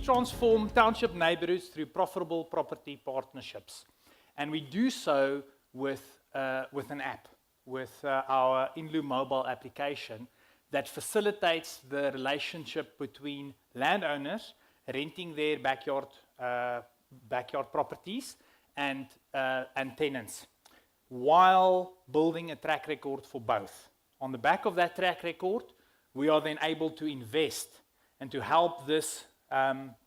transform township neighborhoods through profitable property partnerships. And we do so with an app, with our INDLU mobile application that facilitates the relationship between landowners renting their backyard properties and tenants, while building a track record for both. On the back of that track record, we are then able to invest and to help this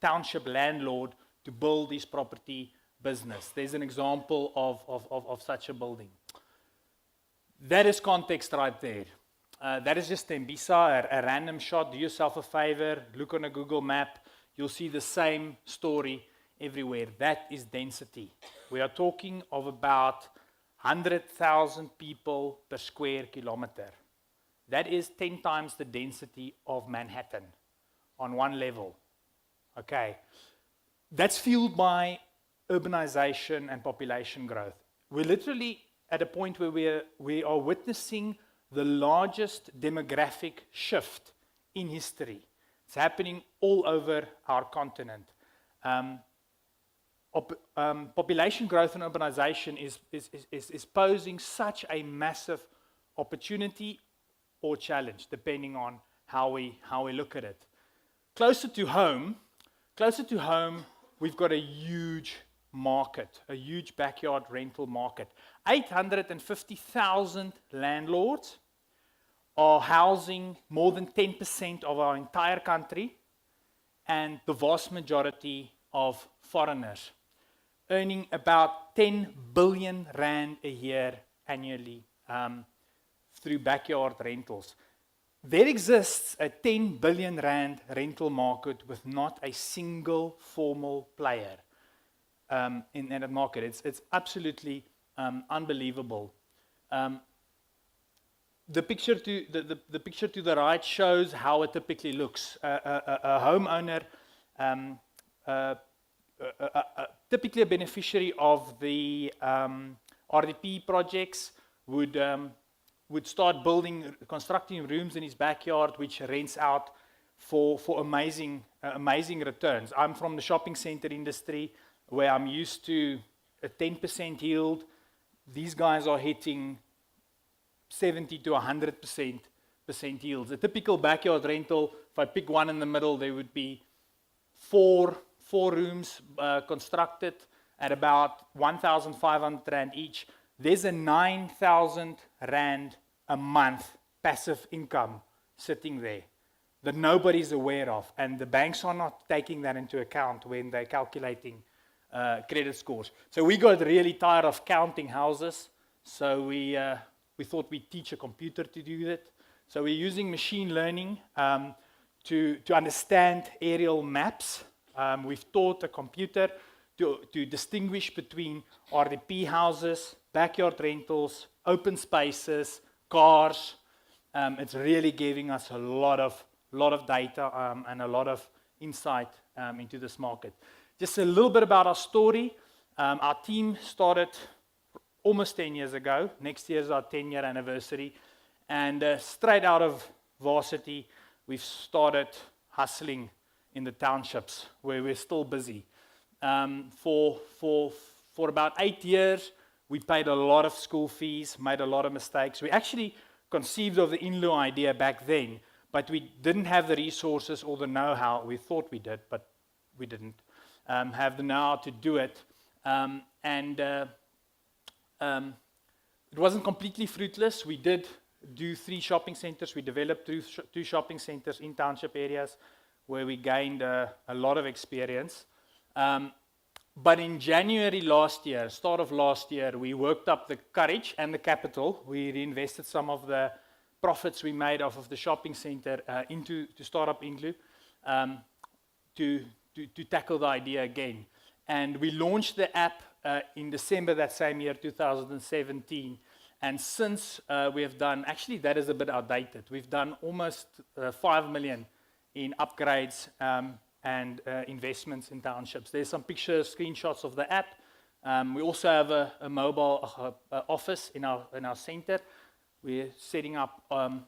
township landlord to build his property business. There's an example of such a building. That is context right there. That is just Tembisa, a random shot. Do yourself a favor, look on a Google map. You'll see the same story everywhere. That is density. We are talking of about 100,000 people per square kilometer. That is 10 times the density of Manhattan on one level. Okay. That's fueled by urbanization and population growth. We're literally at a point where we are witnessing the largest demographic shift in history. It's happening all over our continent. Population growth and urbanization is posing such a massive opportunity or challenge, depending on how we look at it. Closer to home, we've got a huge market, a huge backyard rental market. 850,000 landlords are housing more than 10% of our entire country, and the vast majority of foreigners, earning about 10 billion rand a year annually through backyard rentals. There exists a 10 billion rand rental market with not a single formal player in that market. It's absolutely unbelievable. The picture to the right shows how it typically looks. A homeowner, typically a beneficiary of the RDP projects, would start constructing rooms in his backyard, which rents out for amazing returns. I'm from the shopping center industry, where I'm used to a 10% yield. These guys are hitting 70 to 100% yields. A typical backyard rental, if I pick one in the middle, there would be four rooms constructed at about 1,500 rand each. There's a 9,000 rand a month passive income sitting there that nobody's aware of, and the banks are not taking that into account when they're calculating credit scores. So we got really tired of counting houses, so we thought we'd teach a computer to do that. So we're using machine learning to understand aerial maps. We've taught a computer to distinguish between RDP houses, backyard rentals, open spaces, cars. It's really giving us a lot of data and a lot of insight into this market. Just a little bit about our story. Our team started almost 10 years ago. Next year is our 10-year anniversary. And straight out of varsity, we've started hustling in the townships where we're still busy. For about 8 years, we paid a lot of school fees, made a lot of mistakes. We actually conceived of the INDLU idea back then, but we didn't have the resources or the know-how. We thought we did, but we didn't have the know-how to do it. It wasn't completely fruitless. We did do 3 shopping centers. We developed 2 shopping centers in township areas where we gained a lot of experience. But in January last year, start of last year, we worked up the courage and the capital. We reinvested some of the profits we made off of the shopping center to start up INDLU to tackle the idea again. And we launched the app in December that same year, 2017. And since we have done, actually that is a bit outdated, we've done almost 5 million in upgrades and investments in townships. There's some pictures, screenshots of the app. We also have a mobile office in our center. We're setting up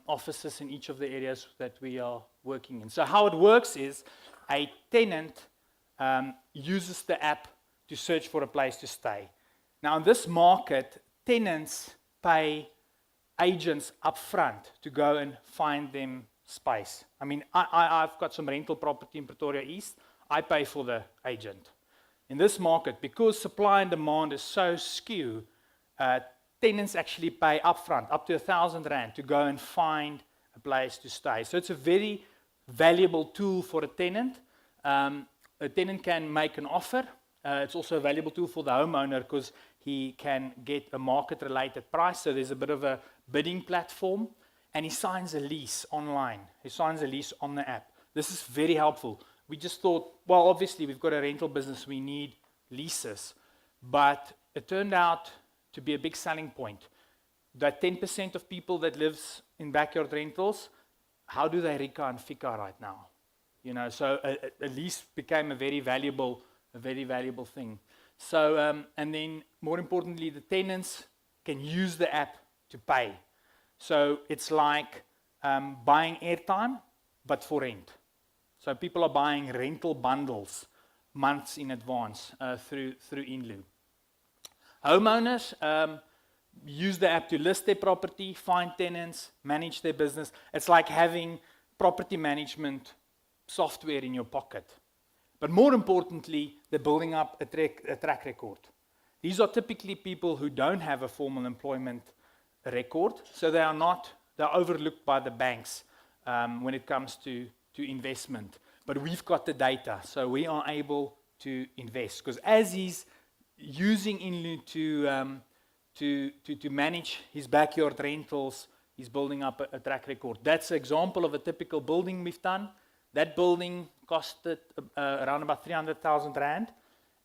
offices in each of the areas that we are working in. So how it works is a tenant uses the app to search for a place to stay. Now, in this market, tenants pay agents up front to go and find them space. I mean, I've got some rental property in Pretoria East. I pay for the agent. In this market, because supply and demand is so skewed, tenants actually pay upfront, up to R1,000 to go and find a place to stay. So it's a very valuable tool for a tenant. A tenant can make an offer. It's also a valuable tool for the homeowner because he can get a market-related price. So there's a bit of a bidding platform, and he signs a lease online. He signs a lease on the app. This is very helpful. We just thought, well, obviously we've got a rental business, we need leases. But it turned out to be a big selling point. That 10% of people that lives in backyard rentals, how do they Rika and Fika right now? You know, so a lease became a very valuable thing. So, and then more importantly, the tenants can use the app to pay. So it's like buying airtime, but for rent. So people are buying rental bundles months in advance through INDLU. Homeowners use the app to list their property, find tenants, manage their business. It's like having property management software in your pocket. But more importantly, they're building up a track record. These are typically people who don't have a formal employment record, so they're overlooked by the banks when it comes to investment. But we've got the data, so we are able to invest. Because as he's using INDLU to manage his backyard rentals, he's building up a track record. That's an example of a typical building we've done. That building costed around about R300,000,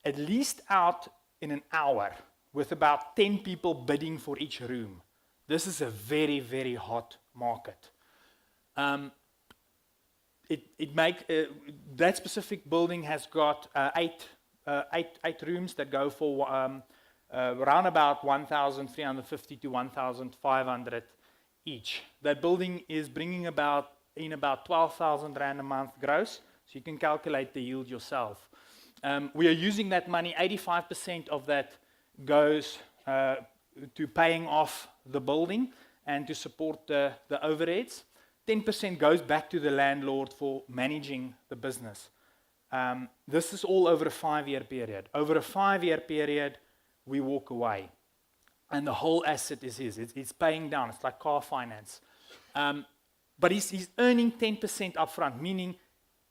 at least out in an hour, with about 10 people bidding for each room. This is a very, very hot market. That specific building has got eight rooms that go for around about 1,350 to 1,500 each. That building is bringing about 12,000 Rand a month gross, so you can calculate the yield yourself. We are using that money, 85% of that goes to paying off the building and to support the overheads. 10% goes back to the landlord for managing the business. This is all over a 5-year period. Over a 5-year period, we walk away. And the whole asset is his. It's paying down. It's like car finance. But he's earning 10% upfront, meaning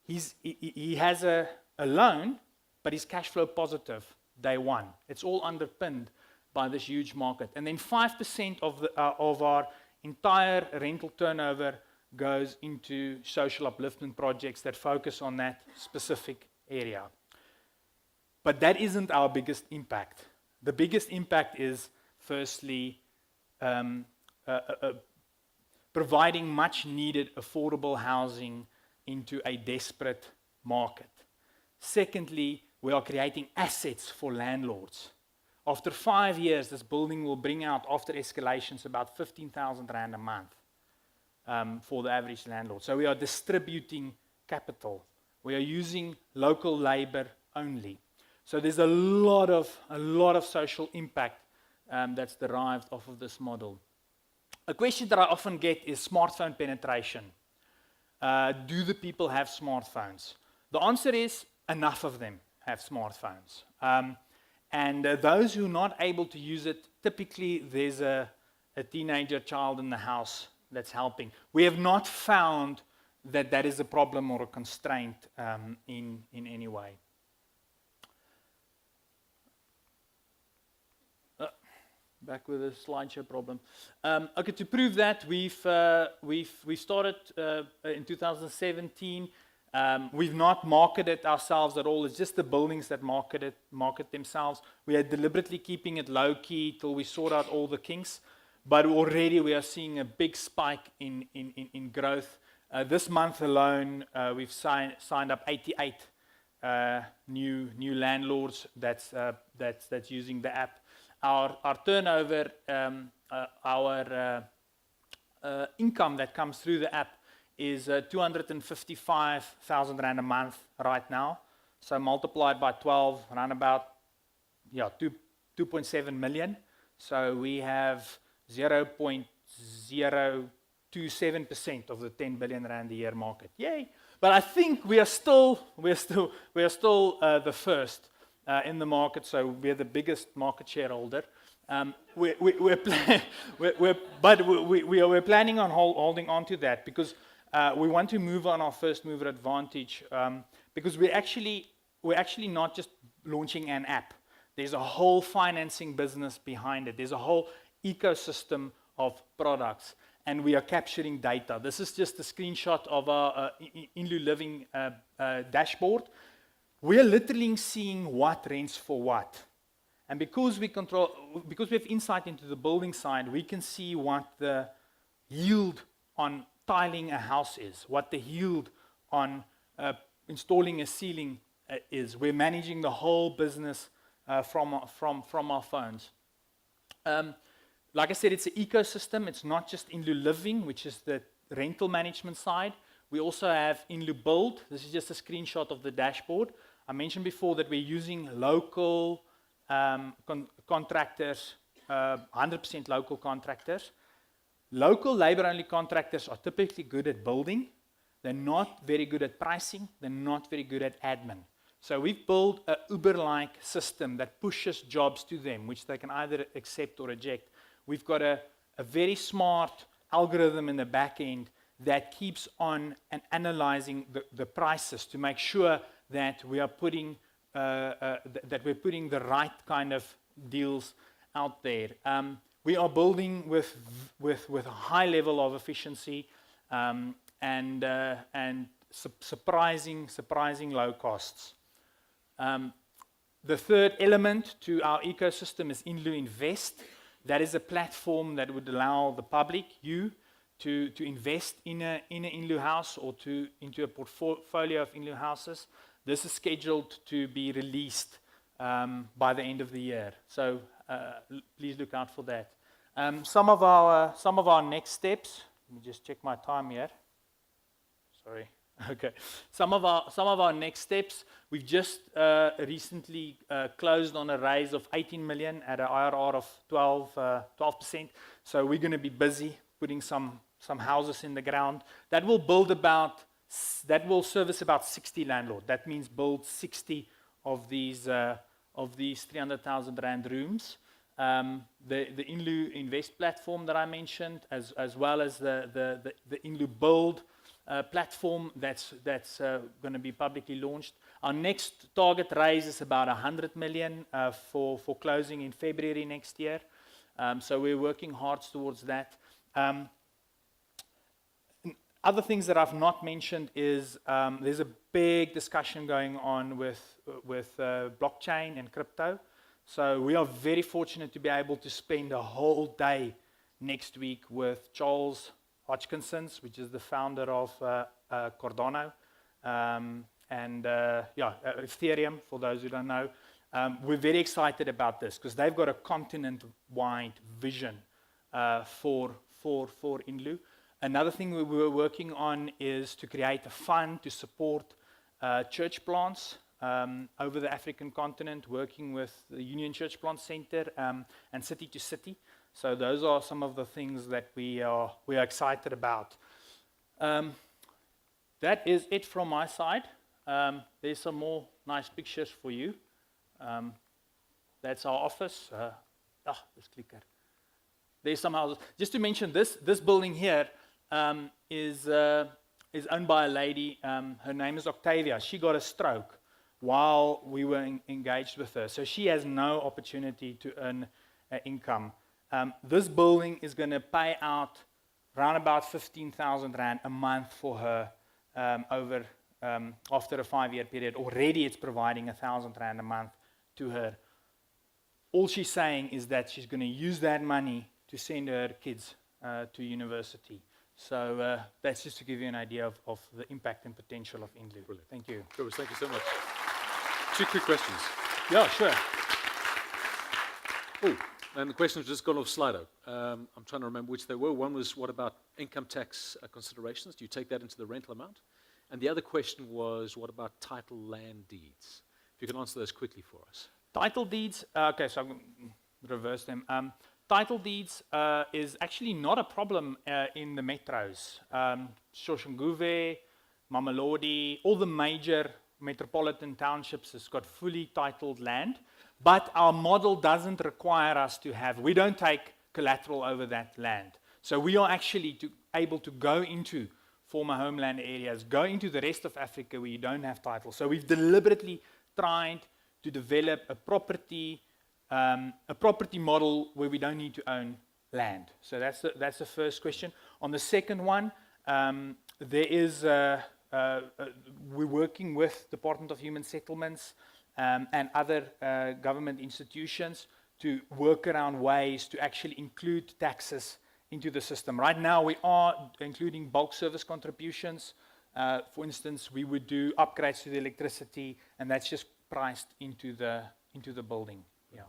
he has a loan, but he's cash flow positive day one. It's all underpinned by this huge market. And then 5% of our entire rental turnover goes into social upliftment projects that focus on that specific area. But that isn't our biggest impact. The biggest impact is, firstly, providing much needed affordable housing into a desperate market. Secondly, we are creating assets for landlords. After 5 years, this building will bring out, after escalations, about 15,000 Rand a month for the average landlord. So we are distributing capital. We are using local labor only. So there's a lot of social impact that's derived off of this model. A question that I often get is smartphone penetration. Do the people have smartphones? The answer is enough of them have smartphones. And those who are not able to use it, typically there's a teenager child in the house that's helping. We have not found that is a problem or a constraint in any way. Back with the slideshow problem. Okay, to prove that, we started in 2017. We've not marketed ourselves at all. It's just the buildings that market themselves. We are deliberately keeping it low key till we sort out all the kinks. But already we are seeing a big spike in growth. This month alone, we've signed up 88 new landlords that's using the app. Our turnover, our income that comes through the app is 255,000 Rand a month right now. So multiplied by 12, around about 2.7 million. So we have 0.027% of the 10 billion rand a year market. Yay! But I think we are still the first in the market. So we're the biggest market shareholder. We're planning on holding on to that because we want to move on our first mover advantage because we're actually not just launching an app. There's a whole financing business behind it. There's a whole ecosystem of products, and we are capturing data. This is just a screenshot of our INDLU Living dashboard. We are literally seeing what rents for what. And because we have insight into the building side, we can see what the yield on tiling a house is, what the yield on installing a ceiling is. We're managing the whole business from our phones. Like I said, it's an ecosystem. It's not just INDLU Living, which is the rental management side. We also have INDLU Build. This is just a screenshot of the dashboard. I mentioned before that we're using local contractors, 100% local contractors. Local labor-only contractors are typically good at building. They're not very good at pricing. They're not very good at admin. So we've built an Uber-like system that pushes jobs to them, which they can either accept or reject. We've got a very smart algorithm in the back end that keeps on and analyzing the prices to make sure that we are putting the right kind of deals out there. We are building with a high level of efficiency and surprising low costs. The third element to our ecosystem is INDLU Invest. That is a platform that would allow the public, you, to invest in an INDLU house or into a portfolio of INDLU houses. This is scheduled to be released by the end of the year. So please look out for that. Some of our next steps. Let me just check my time here. Sorry. Okay. Some of our next steps. We've just recently closed on a raise of 18 million at an IRR of 12%. So we're going to be busy putting some houses in the ground. That will service about 60 landlords. That means build 60 of these 300,000 rand rooms. The INDLU Invest platform that I mentioned, as well as the INDLU Build platform that's going to be publicly launched. Our next target raise is about 100 million for closing in February next year. So we're working hard towards that. Other things that I've not mentioned is there's a big discussion going on with blockchain and crypto. So we are very fortunate to be able to spend a whole day next week with Charles Hodgkinsons, which is the founder of Cardano, and Ethereum, for those who don't know. We're very excited about this because they've got a continent-wide vision for INDLU. Another thing we were working on is to create a fund to support church plants over the African continent, working with the Union Church Plant Center and City to City. So those are some of the things that we are excited about. That is it from my side. There's some more nice pictures for you. That's our office. This clicker. There's some houses. Just to mention, this building here is owned by a lady. Her name is Octavia. She got a stroke while we were engaged with her. So she has no opportunity to earn income. This building is going to pay out around about 15,000 rand a month for her after a 5-year period. Already it's providing 1,000 rand a month to her. All she's saying is that she's going to use that money to send her kids to university. So that's just to give you an idea of the impact and potential of INDLU. Brilliant. Thank you. Cobus, thank you so much. 2 quick questions. Yeah, sure. Oh, and the questions just gone off Slido. I'm trying to remember which they were. One was, what about income tax considerations? Do you take that into the rental amount? And the other question was, what about title land deeds? If you can answer those quickly for us. Title deeds, okay, so I'm going to reverse them. Title deeds is actually not a problem in the metros. Soshanguve, Mamelodi, all the major metropolitan townships has got fully titled land, but our model doesn't require us to have, we don't take collateral over that land. So we are actually able to go into former homeland areas, go into the rest of Africa where you don't have title. So we've deliberately tried to develop a property model where we don't need to own land. So that's the first question. On the second one, there is we're working with Department of Human Settlements and other government institutions to work around ways to actually include taxes into the system. Right now, we are including bulk service contributions. For instance, we would do upgrades to the electricity, and that's just priced into the building. Yeah.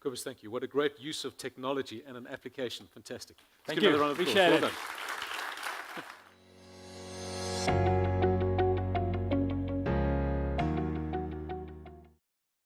Kobus, thank you. What a great use of technology and an application. Fantastic. Let's Thank give you. another round of applause. Appreciate Well it. done.